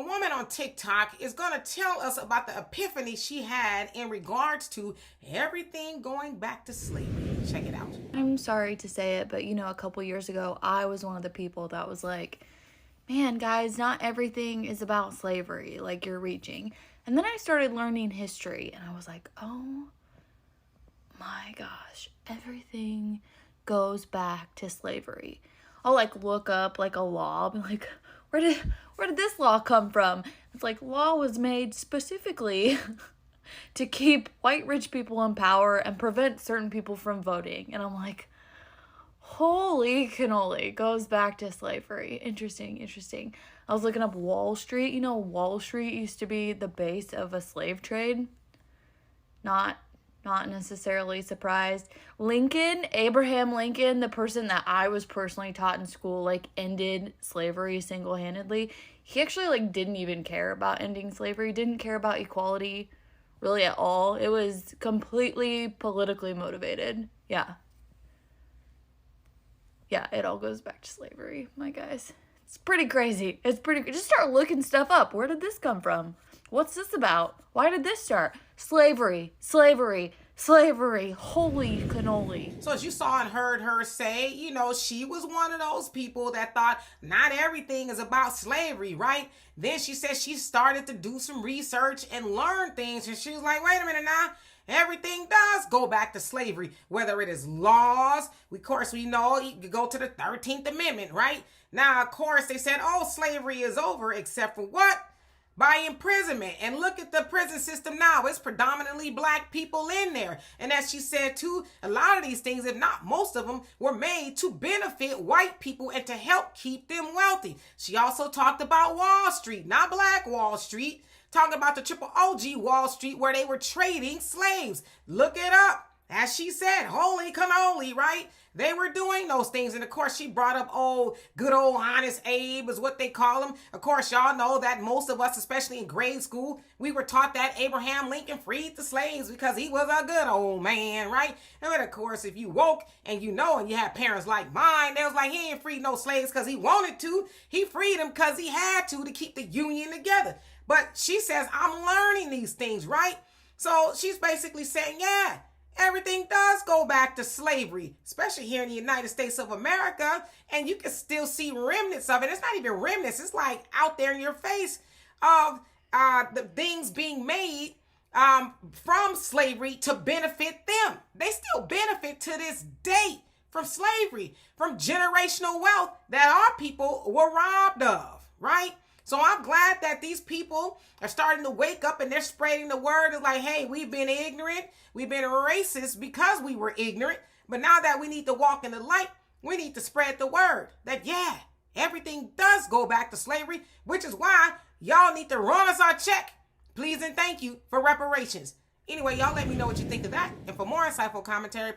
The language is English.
woman on TikTok is going to tell us about the epiphany she had in regards to everything going back to slavery. Check it out. I'm sorry to say it, but a couple years ago, I was one of the people that was like, man, guys, not everything is about slavery, like you're reaching. And then I started learning history, and I was like, oh my gosh, everything goes back to slavery. I'll look up a law, I'll be like, where did this law come from? It's like, law was made specifically to keep white rich people in power and prevent certain people from voting. And I'm like, holy cannoli, goes back to slavery. Interesting. I was looking up Wall Street. Wall Street used to be the base of a slave trade. Not necessarily surprised. Abraham Lincoln, the person that I was personally taught in school, ended slavery single-handedly. He actually, didn't even care about ending slavery, didn't care about equality really at all. It was completely politically motivated. Yeah, it all goes back to slavery, my guys. It's pretty crazy. Just start looking stuff up. Where did this come from? What's this about? Why did this start? Slavery. Holy cannoli. So as you saw and heard her say, she was one of those people that thought not everything is about slavery, right? Then she said she started to do some research and learn things. And she was like, wait a minute now. Everything does go back to slavery, whether it is laws. Of course, we know you could go to the 13th Amendment, right? Now, of course, they said, oh, slavery is over, except for what? By imprisonment. And look at the prison system now. It's predominantly black people in there. And as she said too, a lot of these things, if not most of them, were made to benefit white people and to help keep them wealthy. She also talked about Wall Street, not Black Wall Street. Talking about the triple OG Wall Street where they were trading slaves. Look it up. As she said, holy cannoli, right? They were doing those things. And of course, she brought up, good old Honest Abe is what they call him. Of course, y'all know that most of us, especially in grade school, we were taught that Abraham Lincoln freed the slaves because he was a good old man, right? And of course, if you woke and you had parents like mine, they was like, he ain't freed no slaves because he wanted to. He freed them because he had to keep the Union together. But she says, I'm learning these things, right? So she's basically saying, yeah, everything does go back to slavery, especially here in the United States of America. And you can still see remnants of it. It's not even remnants. It's out there in your face of the things being made from slavery to benefit them. They still benefit to this day from slavery, from generational wealth that our people were robbed of, right? So I'm glad that these people are starting to wake up and they're spreading the word. It's like, hey, we've been ignorant. We've been racist because we were ignorant. But now that we need to walk in the light, we need to spread the word that, yeah, everything does go back to slavery, which is why y'all need to run us our check. Please and thank you for reparations. Anyway, y'all let me know what you think of that. And for more insightful commentary,